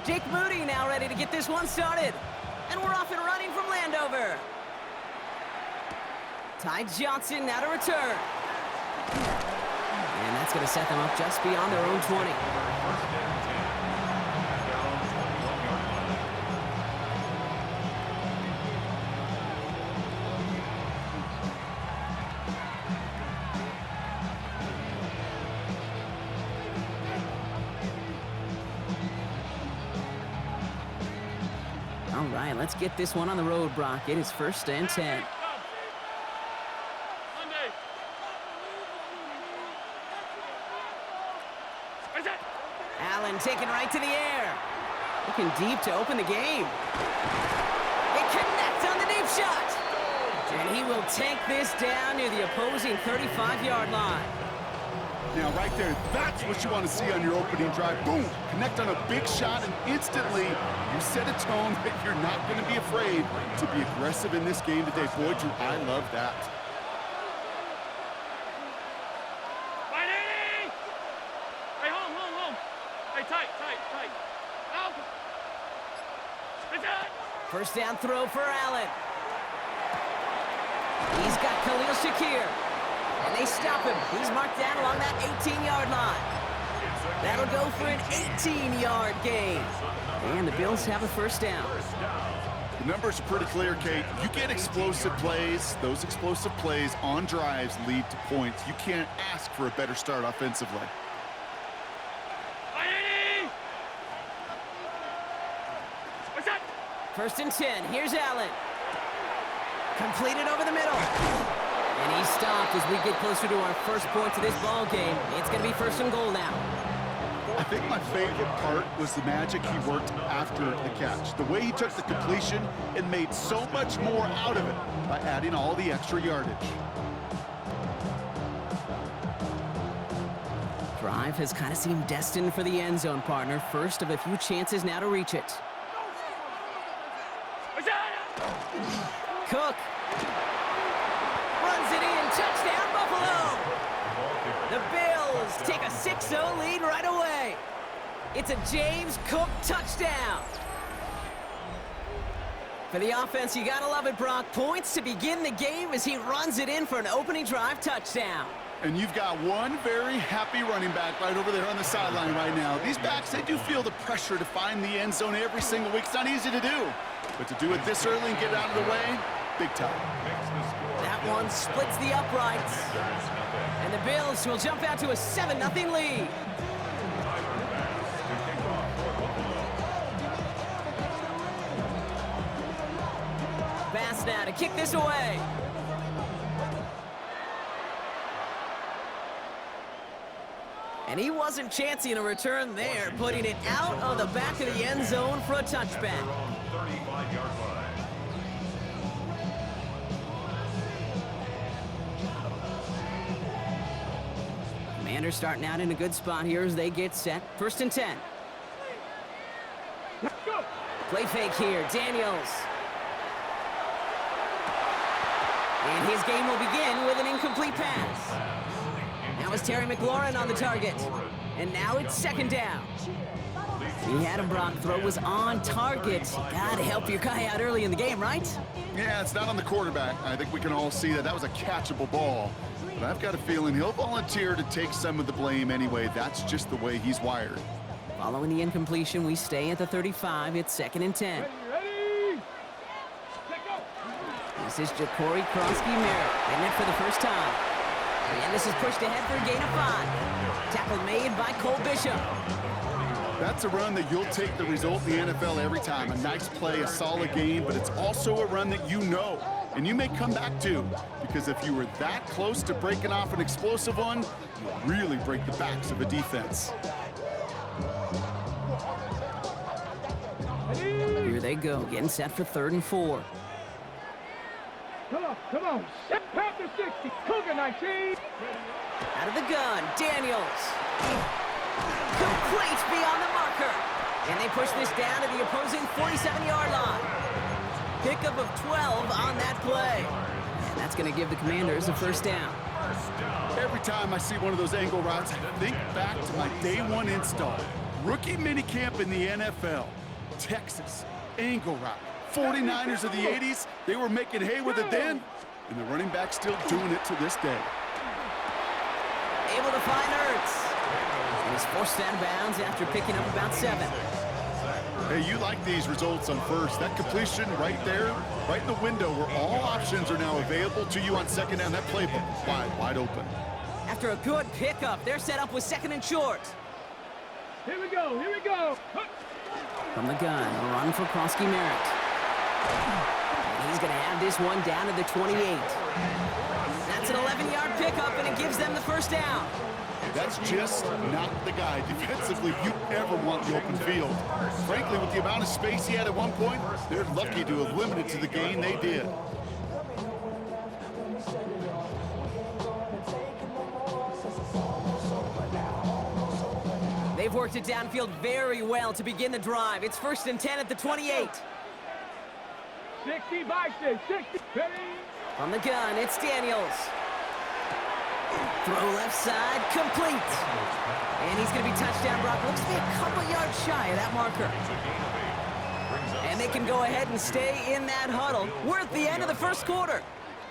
Jake Moody now ready to get this one started. And we're off and running from Landover. Ty Johnson now to return. And that's going to set them up just beyond their own 20. All right, let's get this one on the road, Brock. It is 1st and 10. Allen taken right to the air. Looking deep to open the game. It connects on the deep shot. And he will take this down near the opposing 35-yard line. Now, right there, that's what you want to see on your opening drive. Boom! Connect on a big shot, and instantly you set a tone that you're not going to be afraid to be aggressive in this game today. Boy, do I love that. Hey, home. Hey, tight. Out. First down throw for Allen. He's got Khalil Shakir. And they stop him. He's marked down along that 18-yard line. That'll go for an 18-yard gain. And the Bills have a first down. The numbers are pretty clear, Kate. You get explosive plays. Those explosive plays on drives lead to points. You can't ask for a better start offensively. First and 10. Here's Allen. Completed over the middle. And he's stopped as we get closer to our first point to this ball game. It's going to be 1st and goal now. I think my favorite part was the magic he worked after the catch. The way he took the completion and made so much more out of it by adding all the extra yardage. Drive has kind of seemed destined for the end zone, partner. First of a few chances now to reach it. Cook. Runs it in. Touchdown, Buffalo. The Bills take a 6-0 lead right away. It's a James Cook touchdown. For the offense, you gotta love it, Brock. Points to begin the game as he runs it in for an opening drive touchdown. And you've got one very happy running back right over there on the sideline right now. These backs, they do feel the pressure to find the end zone every single week. It's not easy to do. But to do it this early and get it out of the way, big time. That one splits the uprights. And the Bills will jump out to a 7-0 lead. Pass now to kick this away. And he wasn't chancing a return there, putting it out of the back of the end zone for a touchback. Commanders starting out in a good spot here as they get set. 1st and 10. Play fake here, Daniels. And his game will begin with an incomplete pass. Now it's Terry McLaurin on the target. And now it's 2nd down. He had him, Brock. Throw was on target. Gotta help your guy out early in the game, right? Yeah, it's not on the quarterback. I think we can all see that that was a catchable ball. But I've got a feeling he'll volunteer to take some of the blame anyway. That's just the way he's wired. Following the incompletion, we stay at the 35. It's 2nd and 10. Ready? This is Ja'Cory Krosky-Merritt, getting it for the first time. And this is pushed ahead for a gain of 5. Tackle made by Cole Bishop. That's a run that you'll take the result in the NFL every time. A nice play, a solid game, but it's also a run that you know, and you may come back to, because if you were that close to breaking off an explosive one, you really break the backs of a defense. Here they go, getting set for 3rd and 4. Come on. Panther 60, Cougar 19. Out of the gun, Daniels. Complete beyond the marker. And they push this down to the opposing 47-yard line. Pickup of 12 on that play. And that's going to give the Commanders a first down. Every time I see one of those angle routes, I think back to my day 1 install. Rookie minicamp in the NFL. Texas, Angle Rock, 49ers of the 80s, they were making hay with it then, and the running back's still doing it to this day. Able to find Ertz. And he's forced out of bounds after picking up about 7. Hey, you like these results on first. That completion right there, right in the window where all options are now available to you on second down. That playbook wide open. After a good pickup, they're set up with 2nd and short. Here we go, here we go. From the gun, a run for Krosky Merritt. And he's going to have this one down to the 28. That's an 11-yard pickup, and it gives them the first down. That's just not the guy defensively you ever want in the open field. Frankly, with the amount of space he had at one point, they're lucky to have limited to the gain they did. They've worked it downfield very well to begin the drive. It's 1st and 10 at the 28. 60 by 6, 60. Ready? From the gun, it's Daniels. Throw left side, complete. And he's going to be touchdown, Brock. Looks to be a couple yards shy of that marker. And they can go ahead and stay in that huddle. We're at the end of the first quarter.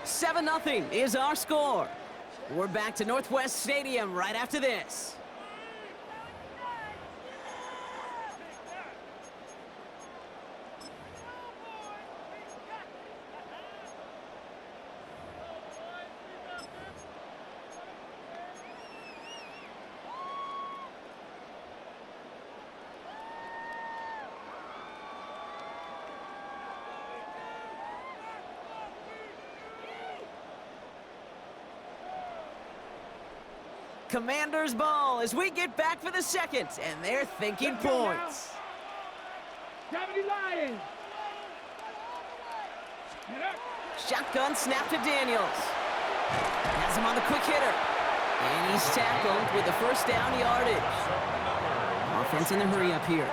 7-0 is our score. We're back to Northwest Stadium right after this. Commanders ball as we get back for the second, and they're thinking points. 70 Lions. Shotgun snap to Daniels. Has him on the quick hitter. And he's tackled with the first down yardage. Offense in the hurry up here.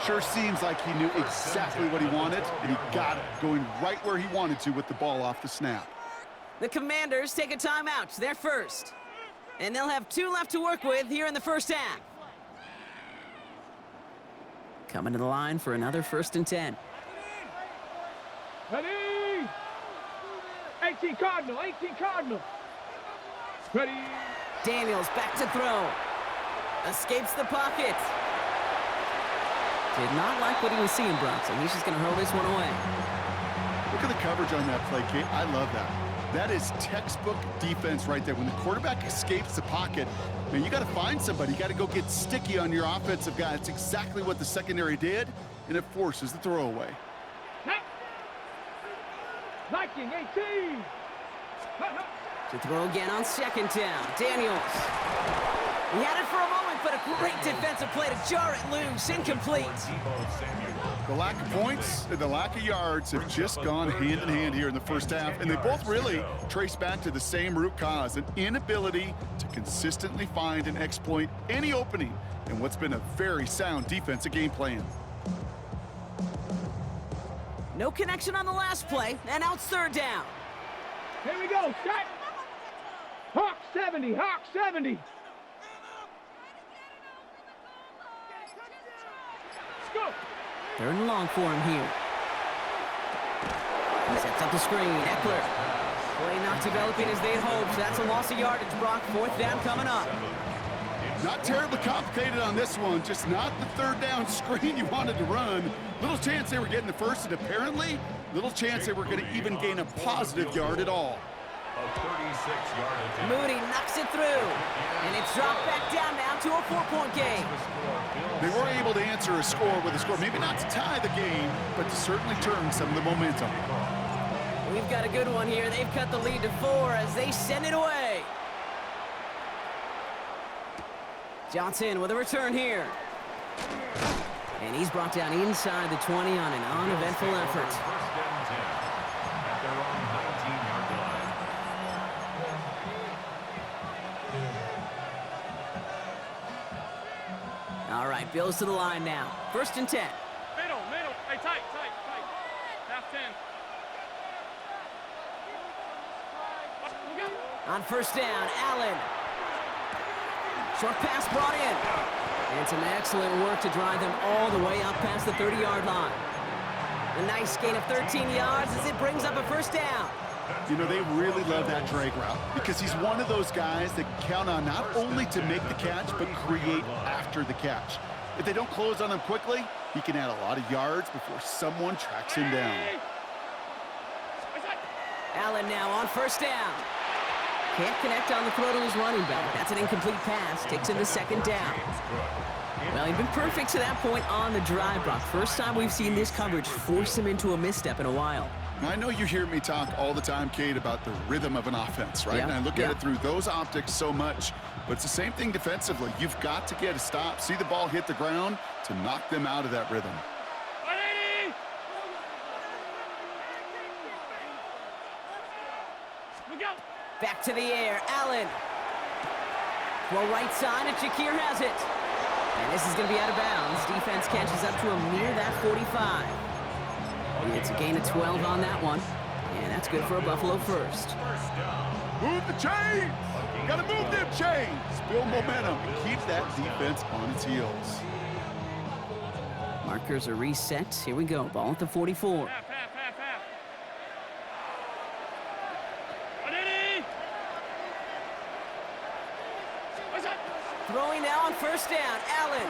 Sure seems like he knew exactly what he wanted, and he got it going right where he wanted to with the ball off the snap. The Commanders take a timeout. They're first. And they'll have 2 left to work with here in the first half. Coming to the line for another 1st and 10. Ready? 18 Cardinal, 18 Cardinal. Ready? Daniels back to throw. Escapes the pocket. Did not like what he was seeing, Bronson. He's just going to hurl this one away. Look at the coverage on that play, Kate. I love that. That is textbook defense right there. When the quarterback escapes the pocket, man, you got to find somebody. You got to go get sticky on your offensive guy. That's exactly what the secondary did, and it forces the throwaway. Viking 18. To throw again on 2nd down. Daniels. He had it for a moment, but a great defensive play to jar it loose. Incomplete. The lack of points and the lack of yards have just gone hand in hand here in the first half, and they both really trace back to the same root cause, an inability to consistently find and exploit any opening in what's been a very sound defensive game plan. No connection on the last play, and now it's 3rd down. Here we go, set. Hawk 70, Hawk 70. Go. 3rd and long for him here. He sets up the screen. Eckler. Play not developing as they had hoped. That's a loss of yardage, Brock. 4th down coming up. Not terribly complicated on this one, just not the 3rd down screen you wanted to run. Little chance they were getting the first, and apparently little chance they were going to even gain a positive yard at all. Moody knocks it through, and it's dropped back down now to a 4-point game. They were able to answer a score with a score, maybe not to tie the game, but to certainly turn some of the momentum. We've got a good one here. They've cut the lead to 4 as they send it away. Johnson with a return here. And he's brought down inside the 20 on an uneventful effort. All right, Bills to the line now. 1st and 10. Middle. Hey, tight. Half 10. On 1st down, Allen. Short pass brought in. And some excellent work to drive them all the way up past the 30-yard line. A nice gain of 13 yards as it brings up a first down. You know, they really love that drag route because he's one of those guys that can count on not only to make the catch, but create after the catch. If they don't close on him quickly, he can add a lot of yards before someone tracks him down. Allen now on first down. Can't connect on the throw to his running back. That's an incomplete pass. Takes him to second down. Well, he'd been perfect to that point on the drive, Brock. First time we've seen this coverage force him into a misstep in a while. I know you hear me talk all the time, Kate, about the rhythm of an offense, right? And I look at it through those optics so much. But it's the same thing defensively. You've got to get a stop, see the ball hit the ground to knock them out of that rhythm. Back to the air, Allen. Well, right side, and Shakir has it. And this is going to be out of bounds. Defense catches up to him near that 45. It's a gain of 12 on that one. And that's good for a Buffalo first. Move the chains! Gotta move them chains! Build momentum and keep that defense on its heels. Markers are reset. Here we go. Ball at the 44. Throwing now on first down, Allen.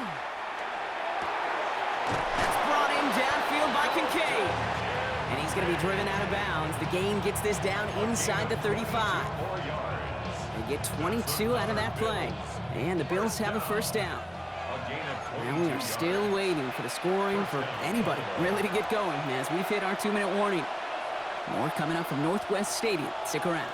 That's brought in downfield by Kincaid. And he's going to be driven out of bounds. The gain gets this down inside the 35. They get 22 out of that play. And the Bills have a first down. Now we are still waiting for the scoring for anybody really to get going as we've hit our 2-minute warning. More coming up from Northwest Stadium. Stick around.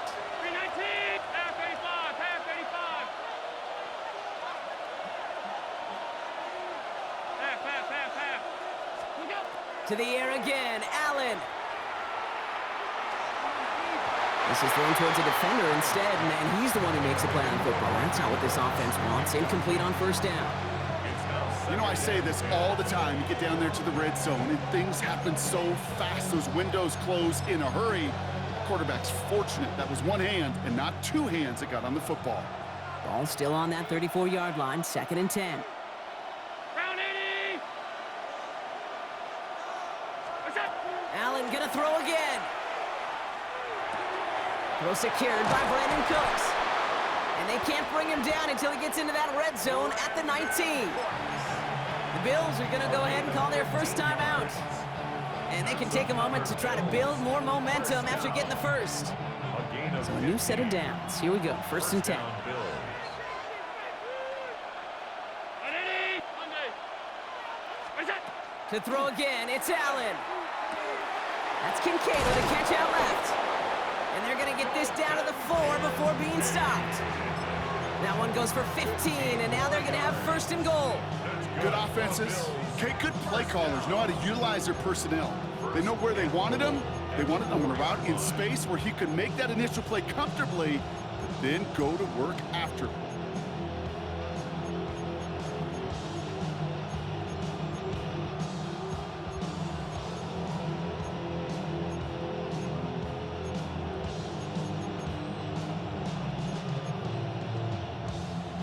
To the air again, Allen. This is thrown towards a defender instead, and he's the one who makes a play on football. That's not what this offense wants. Incomplete on first down. You know, I say this all the time. You get down there to the red zone, and things happen so fast. Those windows close in a hurry. The quarterback's fortunate. That was one hand and not two hands that got on the football. Ball still on that 34-yard line, 2nd and 10. Allen gonna throw again. Throw secured by Brandon Cooks. And they can't bring him down until he gets into that red zone at the 19. The Bills are gonna go ahead and call their first timeout. And they can take a moment to try to build more momentum after getting the first. So a new set of downs. Here we go, 1st and 10. To throw again, it's Allen. That's Kincaid with a catch out left. And they're going to get this down to the 4 before being stopped. That one goes for 15, and now they're going to have 1st and goal. Good offenses. Okay, good play callers know how to utilize their personnel. They know where they wanted them. They wanted them on a route in space where he could make that initial play comfortably, but then go to work after.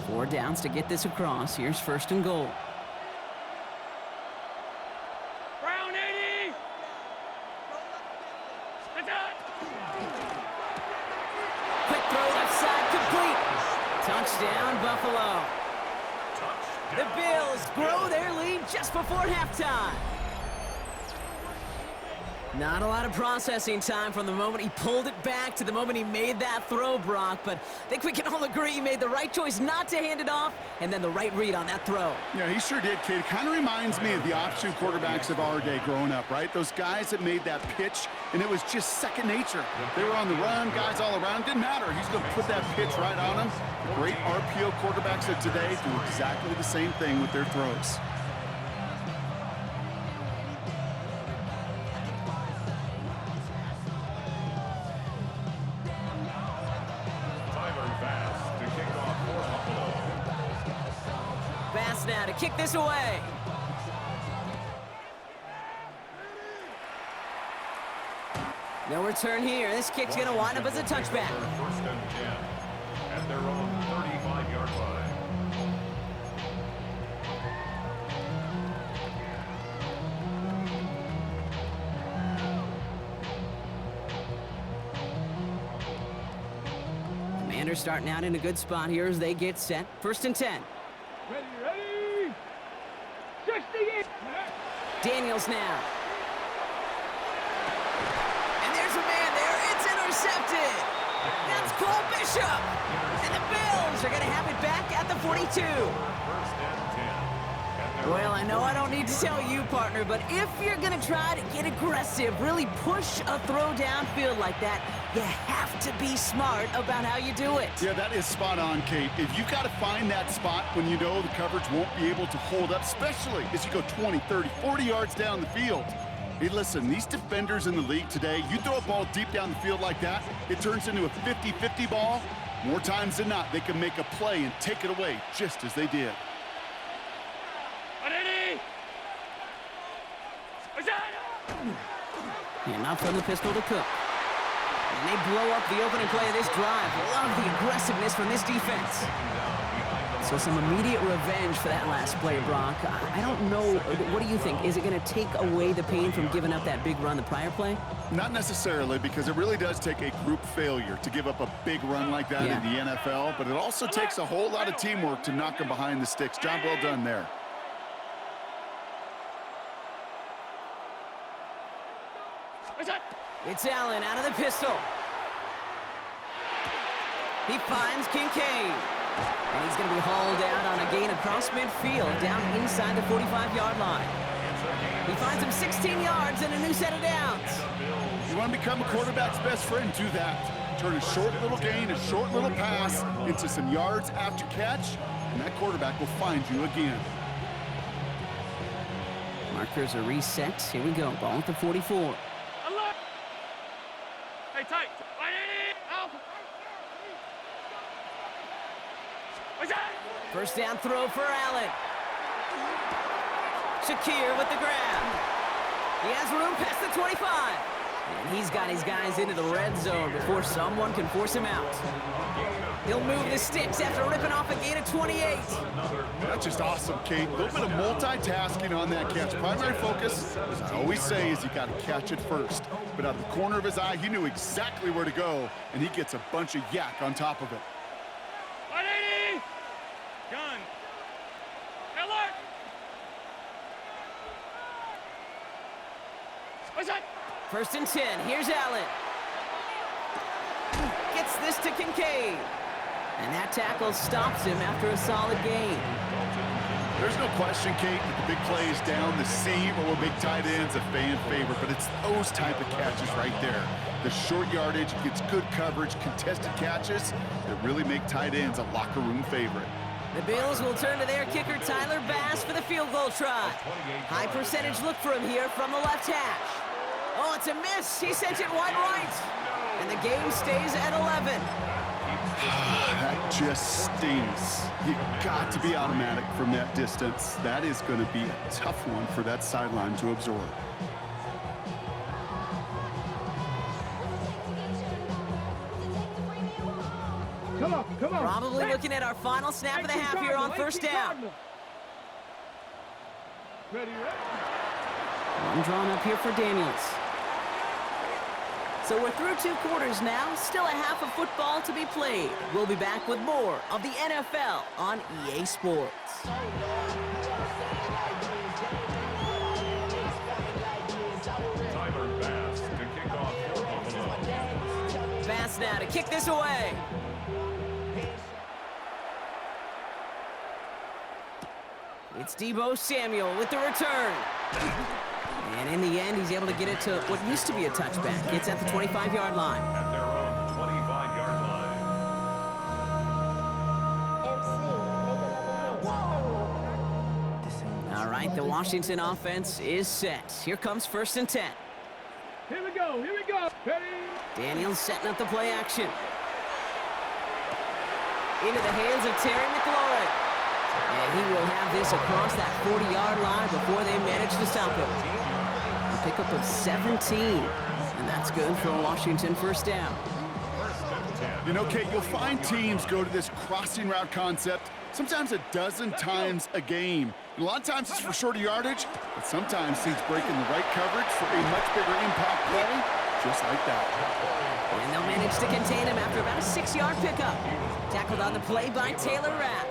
4 downs to get this across. Here's 1st and goal. Brown 80. Quick throw left side, complete. Touchdown, Buffalo. The Bills grow their lead just before halftime. Not a lot of processing time from the moment he pulled it back to the moment he made that throw, Brock. But I think we can all agree he made the right choice not to hand it off, and then the right read on that throw. Yeah, he sure did, kid. Kind of reminds me of the option quarterbacks of our day growing up, right? Those guys that made that pitch, and it was just second nature. They were on the run, guys all around. Didn't matter. He's going to put that pitch right on him. The great RPO quarterbacks of today do exactly the same thing with their throws. Now to kick this away. No return here. This kick's going to wind up as a touchback. 1st and 10 at their own 35-yard line. Defenders starting out in a good spot here as they get set. 1st and 10. Ready. 68. Daniels now. And there's a man there. It's intercepted. That's Cole Bishop. And the Bills are going to have it back at the 42. Well, I know I don't need to tell you, partner, but if you're going to try to get aggressive, really push a throw downfield like that, you have to be smart about how you do it. Yeah, that is spot on, Kate. If you've got to find that spot when you know the coverage won't be able to hold up, especially as you go 20, 30, 40 yards down the field. Hey, listen, these defenders in the league today, you throw a ball deep down the field like that, it turns into a 50-50 ball. More times than not, they can make a play and take it away just as they did. And up from the pistol to Cook. And they blow up the opening play of this drive. Love the aggressiveness from this defense. So some immediate revenge for that last play, Brock. I don't know. What do you think? Is it going to take away the pain from giving up that big run the prior play? Not necessarily, because it really does take a group failure to give up a big run like that in the NFL, but it also takes a whole lot of teamwork to knock them behind the sticks. Job well done there. It's Allen out of the pistol. He finds Kincaid. And he's going to be hauled out on a gain across midfield down inside the 45-yard line. He finds him 16 yards and a new set of downs. You want to become a quarterback's best friend, do that. Turn a short little gain, a short little pass into some yards after catch, and that quarterback will find you again. Markers are reset. Here we go. Ball at the 44. Hey, tight. First down throw for Allen. Shakir with the grab. He has room past the 25. And he's got his guys into the red zone before someone can force him out. He'll move the sticks after ripping off a gain of 28. That's just awesome, Kate. A little bit of multitasking on that catch. Primary focus, as I always say, is you got to catch it first. But out of the corner of his eye, he knew exactly where to go, and he gets a bunch of yak on top of it. 180. Gun. Alert. What's that? 1st and 10. Here's Allen. Gets this to Kincaid. And that tackle stops him after a solid gain. There's no question, Kate, that the big plays down the seam or big tight ends a fan favorite, but it's those type of catches right there. The short yardage, gets good coverage, contested catches that really make tight ends a locker room favorite. The Bills will turn to their kicker, Tyler Bass, for the field goal try. High percentage look for him here from the left hash. Oh, it's a miss. He sent it wide right. And the game stays at 11. That just stings. You got to be automatic from that distance. That is going to be a tough one for that sideline to absorb. Come on. Probably looking at our final snap of the half here on 1st down. Ready. One drawn up here for Daniels. So we're through 2 quarters now. Still a half of football to be played. We'll be back with more of the NFL on EA Sports. Tyler Bass to kick off for Buffalo. Bass now to kick this away. It's Deebo Samuel with the return. And in the end, he's able to get it to what used to be a touchback. It's at the 25-yard line. At their own 25-yard line. All right, the Washington offense is set. Here comes 1st and 10. Here we go. Ready. Daniels setting up the play action. Into the hands of Terry McLaurin. And he will have this across that 40-yard line before they manage to stop him. A pickup of 17. And that's good for a Washington 1st down. You know, Kate, you'll find teams go to this crossing route concept sometimes a dozen times a game. And a lot of times it's for shorter yardage, but sometimes teams breaking the right coverage for a much bigger impact play. just like that. And they'll manage to contain him after about a 6-yard pickup. Tackled on the play by Taylor Rapp.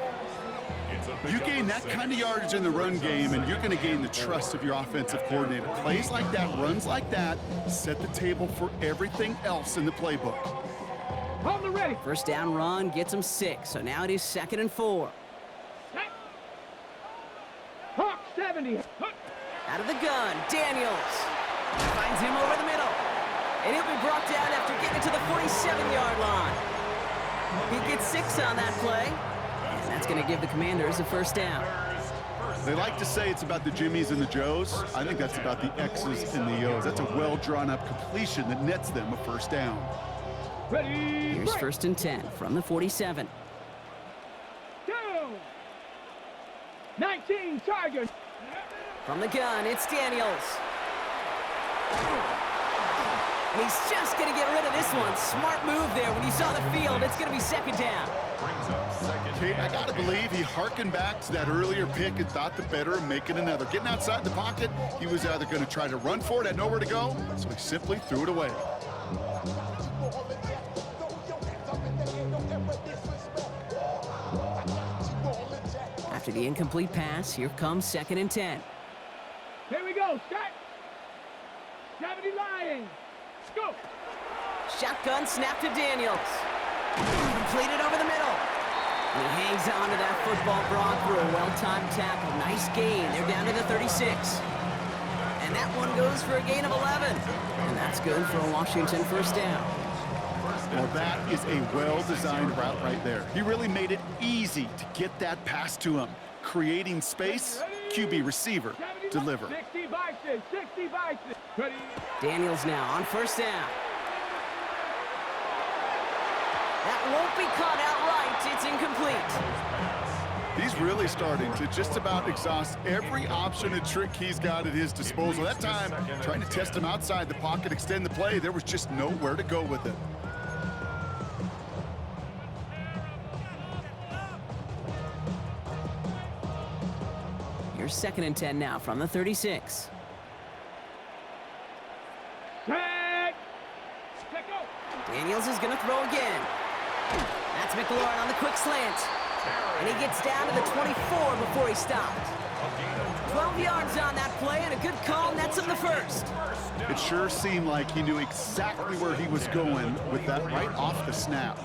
You gain that kind of yardage in the run game, and you're going to gain the trust of your offensive coordinator. Plays like that, runs like that, set the table for everything else in the playbook. Hold the ready. First down run gets him 6, so now it is 2nd and 4. Hawk 70. Out of the gun, Daniels. Finds him over the middle. And he'll be brought down after getting to the 47-yard line. He gets 6 on that play. And that's going to give the Commanders a first down. They like to say it's about the Jimmies and the Joes. I think that's about the X's and the O's. That's a well-drawn-up completion that nets them a first down. Ready. Here's 1st and 10 from the 47. Down. 19 Tigers. From the gun, it's Daniels. And he's just going to get rid of this one. Smart move there. When you saw the field, it's going to be 2nd down. Kate, I got to believe he harkened back to that earlier pick and thought the better of making another. Getting outside the pocket, he was either going to try to run for it, had nowhere to go, so he simply threw it away. After the incomplete pass, here comes 2nd and 10. Here we go. Start. 70 Lions. Go. Shotgun snap to Daniels. Completed over the middle. And he hangs on to that football, Brock, through a well-timed tackle. Nice gain. They're down to the 36. And that one goes for a gain of 11. And that's good for a Washington first down. Well, that is a well-designed route right there. He really made it easy to get that pass to him. Creating space, QB receiver, deliver. 60 by 6. 60 by 6. Ready. Daniels now on first down. That won't be caught outright. It's incomplete. He's really starting to just about exhaust every option and trick he's got at his disposal. That time, trying to test him outside the pocket, extend the play, there was just nowhere to go with it. Here's 2nd and 10 now from the 36. Set. Let go. Daniels is going to throw again. That's McLaurin on the quick slant. And he gets down to the 24 before he stopped. 12 yards on that play, and a good call nets him the first. It sure seemed like he knew exactly where he was going with that right off the snap.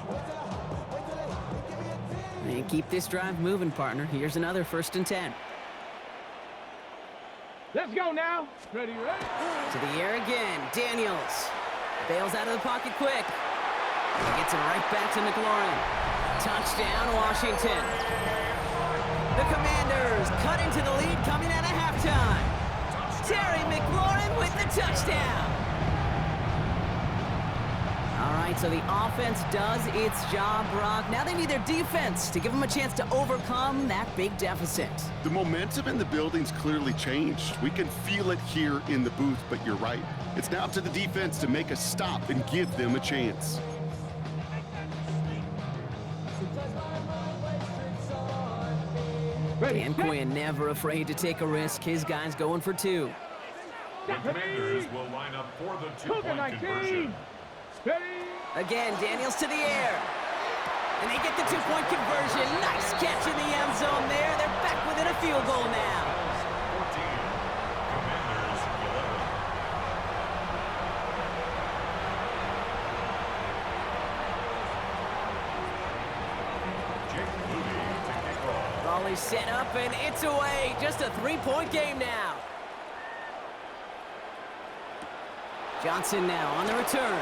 And keep this drive moving, partner. Here's another 1st and 10. Let's go now. Ready, ready. To the air again, Daniels. Bails out of the pocket quick. He gets it right back to McLaurin. Touchdown, Washington. The Commanders cut into the lead coming out of halftime. Terry McLaurin with the touchdown. All right, so the offense does its job, Brock. Now they need their defense to give them a chance to overcome that big deficit. The momentum in the building's clearly changed. We can feel it here in the booth, but you're right. It's now up to the defense to make a stop and give them a chance. Dan Quinn never afraid to take a risk. His guy's going for 2. The Commanders will line up for the two-point conversion. Ready. Again, Daniels to the air. And they get the 2-point conversion. Nice catch in the end zone there. They're back within a field goal now. 14, Commanders 11. Jake Moody to kick off. Ball is set up and it's away. Just a 3-point game now. Johnson now on the return.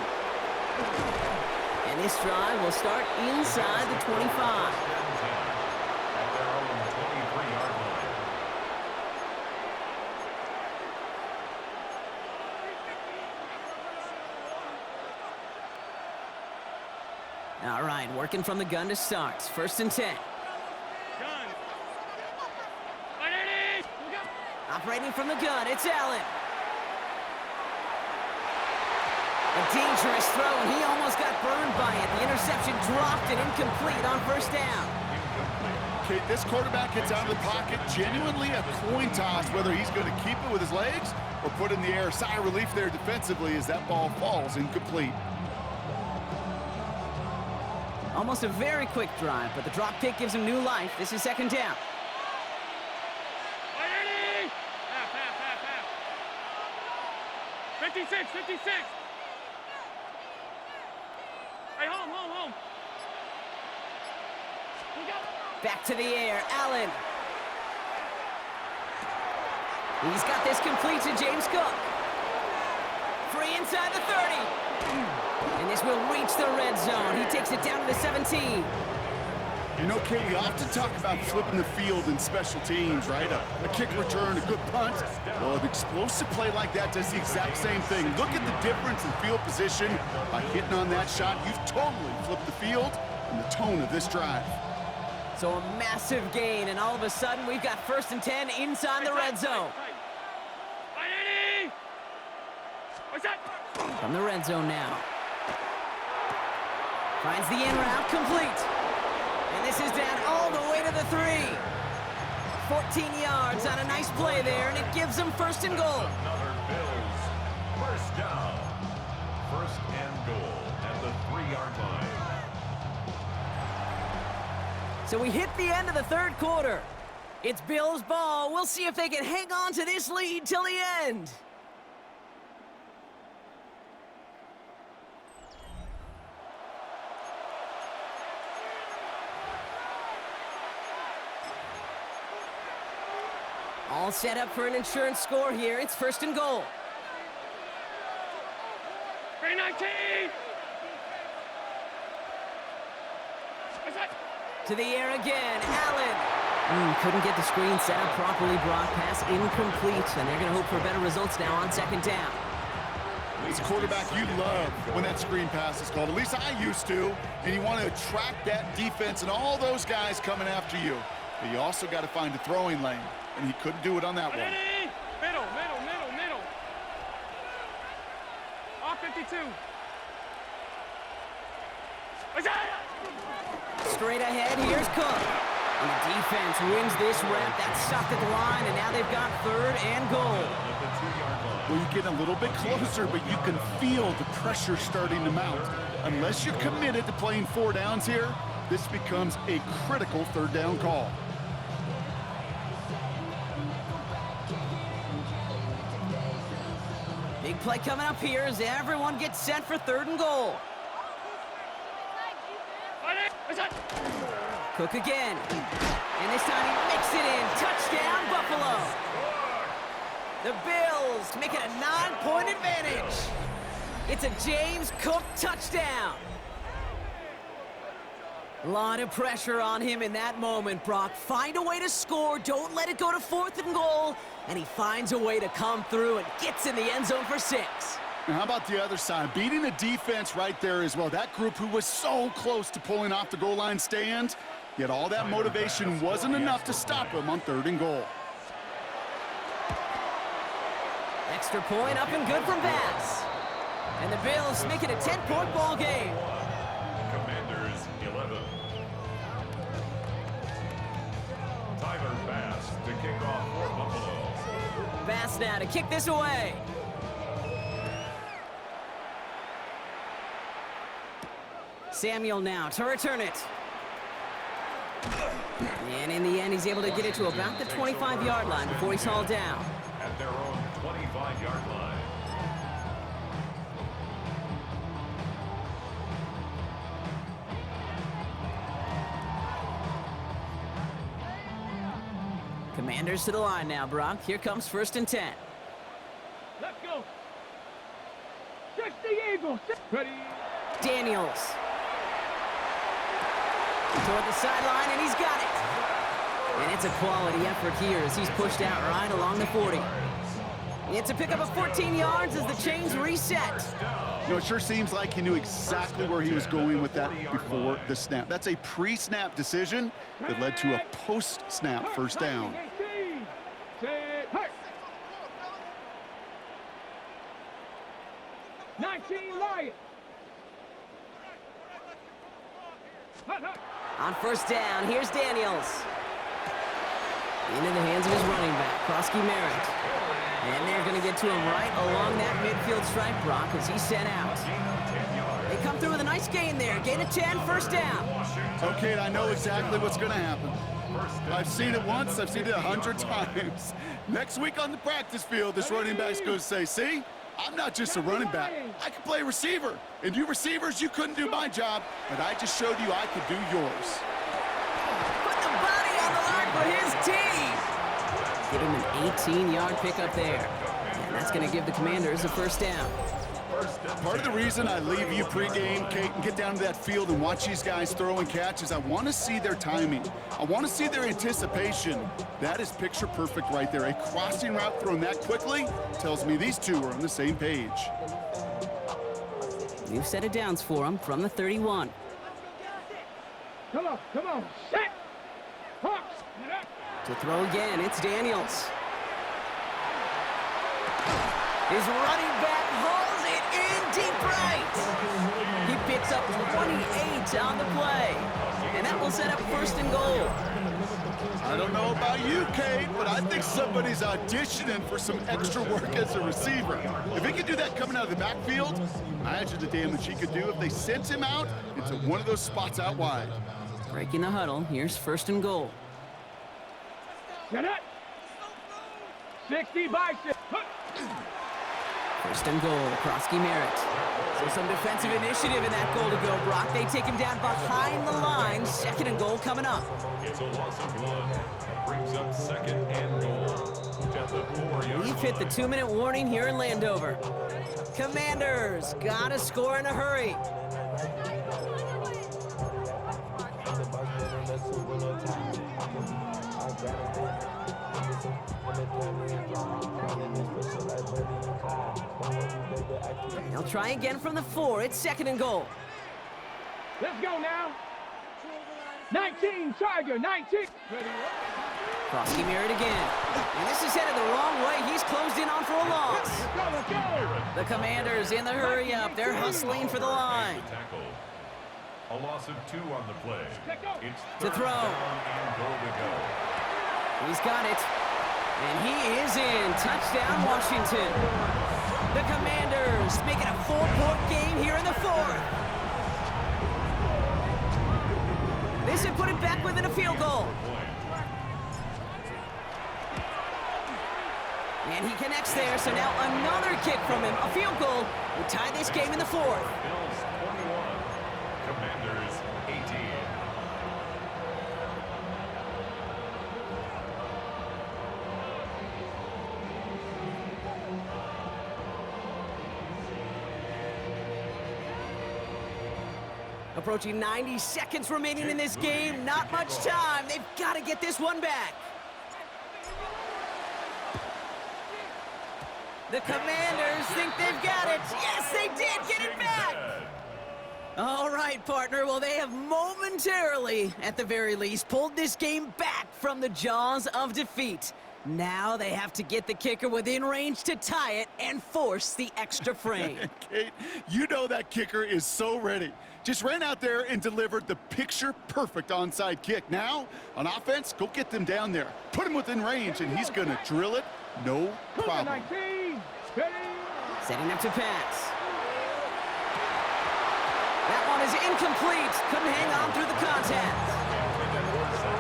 And this drive will start inside the 25. At their own 23-yard line. All right, working from the gun to start. 1st and 10. Operating from the gun, it's Allen. A dangerous throw, and he almost got burned by it. The interception dropped and incomplete on first down. Okay, this quarterback gets out of the pocket, genuinely a coin toss whether he's going to keep it with his legs or put in the air. Sigh of relief there defensively as that ball falls incomplete. Almost a very quick drive, but the drop kick gives him new life. This is second down. Half, half, half, half. 56, 56. Hey, home. Back to the air, Allen. He's got this complete to James Cook. Free inside the 30. And this will reach the red zone. He takes it down to the 17. You know, Katie, you often talk about flipping the field in special teams, right? A kick return, a good punt. Well, an explosive play like that does the exact same thing. Look at the difference in field position. By hitting on that shot, you've totally flipped the field and the tone of this drive. So a massive gain, and all of a sudden, we've got 1st and 10 inside the red zone. From the red zone now. Finds the in route, complete. And this is down all the way to the 3. 14 yards on a nice play there, and it gives them 1st and goal. Another Bills. First down. 1st and goal at the 3-yard line. So we hit the end of the 3rd quarter. It's Bills ball. We'll see if they can hang on to this lead till the end. All set up for an insurance score here. It's 1st and goal. 319. To the air again, Allen. Couldn't get the screen set up properly, Brock. Pass incomplete, and they're going to hope for better results now on 2nd down. As a quarterback, you love when that screen pass is called. At least I used to. And you want to attract that defense and all those guys coming after you. But you also got to find a throwing lane, and he couldn't do it on that one. Middle. Off 52. Straight ahead, here's Cook. And the defense wins this rep. That's stopped at the line, and now they've got 3rd and goal. Well, you get a little bit closer, but you can feel the pressure starting to mount. Unless you're committed to playing 4 downs here, this becomes a critical 3rd down call. Big play coming up here as everyone gets set for 3rd and goal. Cook again. And this time he makes it in. Touchdown, Buffalo. The Bills make it a 9-point advantage. It's a James Cook touchdown. A lot of pressure on him in that moment, Brock. Find a way to score. Don't let it go to 4th and goal. And he finds a way to come through and gets in the end zone for 6. And how about the other side? Beating the defense right there as well. That group who was so close to pulling off the goal line stand, yet all that motivation wasn't enough to stop him on 3rd and goal. Extra point up and good from Bass. And the Bills make it a 10-point ball game. Commanders 11. Tyler Bass to kick off for Buffalo. Bass now to kick this away. Samuel now to return it. And in the end, he's able to get it to about the 25-yard line before he's hauled down. At their own 25-yard line. Commanders to the line now, Brock. Here comes 1st and 10. Let's go. Touch the Eagles. Ready. Daniels. Toward the sideline, and he's got it. And it's a quality effort here as he's pushed out right along the 40. It's a pickup of 14 yards as the chains reset. You know, it sure seems like he knew exactly where he was going with that before the snap. That's a pre-snap decision that led to a post-snap 1st down. 19 Lions. On 1st down, here's Daniels. Into the hands of his running back, Krosky Merritt. And they're going to get to him right along that midfield stripe, Brock, as he's sent out. They come through with a nice gain there. Gain of 10, first down. Okay, I know exactly what's going to happen. I've seen it once, I've seen it 100 times. Next week on the practice field, this running back's going to say, see, I'm not just a running back. I can play receiver. And you receivers, you couldn't do my job, but I just showed you I could do yours. Put the body on the line for his team. Give him an 18-yard pickup there. And that's going to give the Commanders a first down. Part of the reason I leave you pregame, Kate, and get down to that field and watch these guys throw and catch is I want to see their timing. I want to see their anticipation. That is picture perfect right there. A crossing route thrown that quickly tells me these two are on the same page. New set of downs for him from the 31. Come on, set. Hawks. To throw again, it's Daniels. His running back hauls it in deep right. He picks up 28 on the play. And that will set up first and goal. I don't know about you, Kate, but I think somebody's auditioning for some extra work as a receiver. If he could do that coming out of the backfield, imagine the damage he could do if they sent him out into one of those spots out wide. Breaking the huddle, here's first and goal. Get it. 60 by 6. First and goal, Krosky Merritt. So some defensive initiative in that goal to go, Brock. They take him down behind the line. Second and goal coming up. It's a loss of 1. Brings up second and goal. At the 4-yard We've hit the 2-minute warning here in Landover. Commanders gotta score in a hurry. They'll try again from the 4. It's second and goal. Let's go now. 19, Tiger, 19. Krosky Merritt again. And this is headed the wrong way. He's closed in on for a loss. Let's go. The Commanders in the hurry up. They're hustling for the line. tackle. A loss of 2 on the play. It's To third throw. down and goal to go. He's got it. And he is in. Touchdown, Washington. The Commanders making a 4-point game here in the 4th. This would put it back within a field goal. And he connects there, so now another kick from him. A field goal would tie this game in the 4th. Bills 21. Commanders 18. Approaching 90 seconds remaining in this game. Not much time. They've got to get this one back. The Commanders think they've got it. Yes, they did get it back. All right, partner. Well, they have momentarily, at the very least, pulled this game back from the jaws of defeat. Now they have to get the kicker within range to tie it and force the extra frame. Kate, you know that kicker is so ready. Just ran out there and delivered the picture-perfect onside kick. Now, on offense, go get them down there. Put him within range, and he's going to drill it, no problem. 19. Ready. Setting up to pass. That one is incomplete. Couldn't hang on through the contact.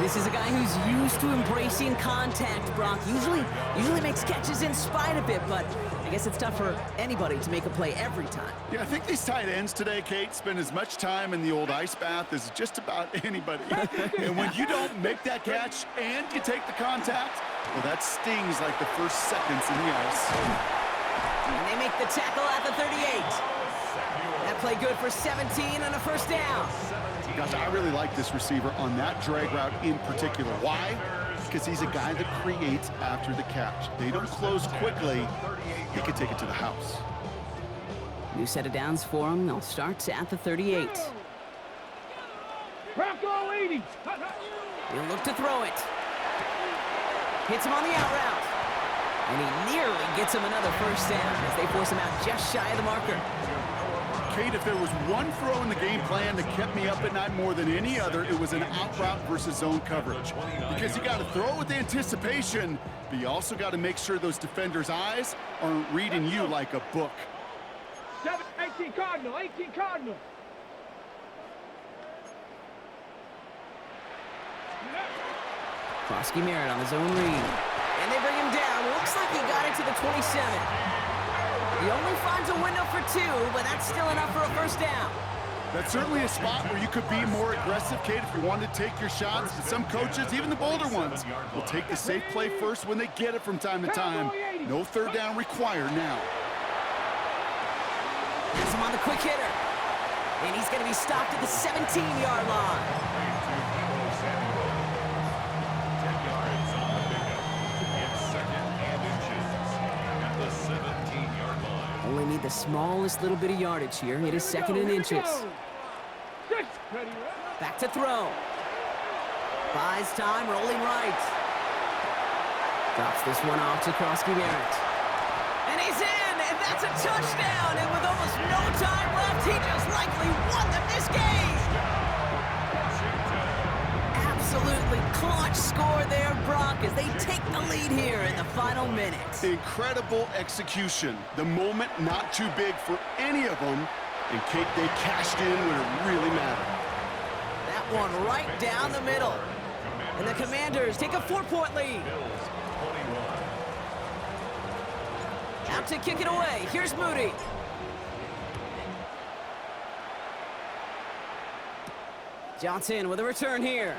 This is a guy who's used to embracing contact, Brock. Usually makes catches in spite of it, but I guess it's tough for anybody to make a play every time. Yeah, I think these tight ends today, Kate, spend as much time in the old ice bath as just about anybody. And when you don't make that catch and you take the contact, well, that stings like the first seconds in the ice. And they make the tackle at the 38. That play good for 17 and a first down. Gosh, I really like this receiver on that drag route in particular. Why? Because he's a guy that creates after the catch. They don't close quickly. He could take it to the house. New set of downs for him. They'll start at the 38. Bronco 80. He'll look to throw it. Hits him on the out route. And he nearly gets him another first down as they force him out just shy of the marker. Kate, if there was one throw in the game plan that kept me up at night more than any other, it was an out route versus zone coverage. Because you got to throw with anticipation, but you also got to make sure those defenders' eyes aren't reading you like a book. 18 Cardinal, 18 Cardinal. Krosky Merritt on the zone read. And they bring him down. Looks like he got it to the 27. He only finds a window for 2, but that's still enough for a first down. That's certainly a spot where you could be more aggressive, Kate, if you wanted to take your shots. But some coaches, even the bolder ones, will take the safe play first when they get it from time to time. No third down required now. Has him on the quick hitter. And he's going to be stopped at the 17-yard line. 10 yards on the pickup. It's second and inches at the 17-yard line. Only need the smallest little bit of yardage here. It is second and inches. Back to throw. Buys time, rolling right. Drops this one off to Krosky Merritt. And he's in, and that's a touchdown. And with almost no time left, he just likely won them this game. Absolutely clutch score there, Brock, as they take the lead here in the final minutes. Incredible execution. The moment not too big for any of them. And Kate, they cashed in when it really mattered. That one right down the middle. And the Commanders take a 4-point lead. Out to kick it away. Here's Moody. Johnson with a return here.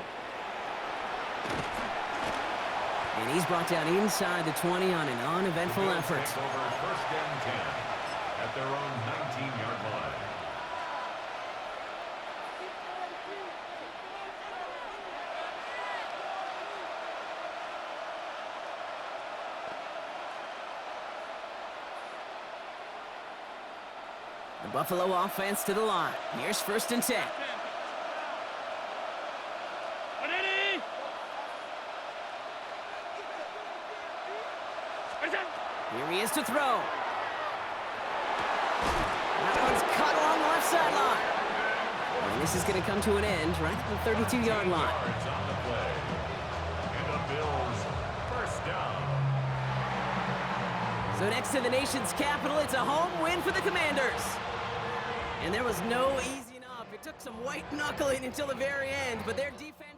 And he's brought down inside the 20 on an uneventful effort. Over first and 10 at their own 19-yard line. The Buffalo offense to the line. Here's first and 10. Here he is to throw. That one's cut along the left sideline. And this is going to come to an end right at the 32-yard line. Yards on the play. And the Bills first down. So next to the nation's capital, it's a home win for the Commanders. And there was no easing up. It took some white knuckling until the very end, but their defense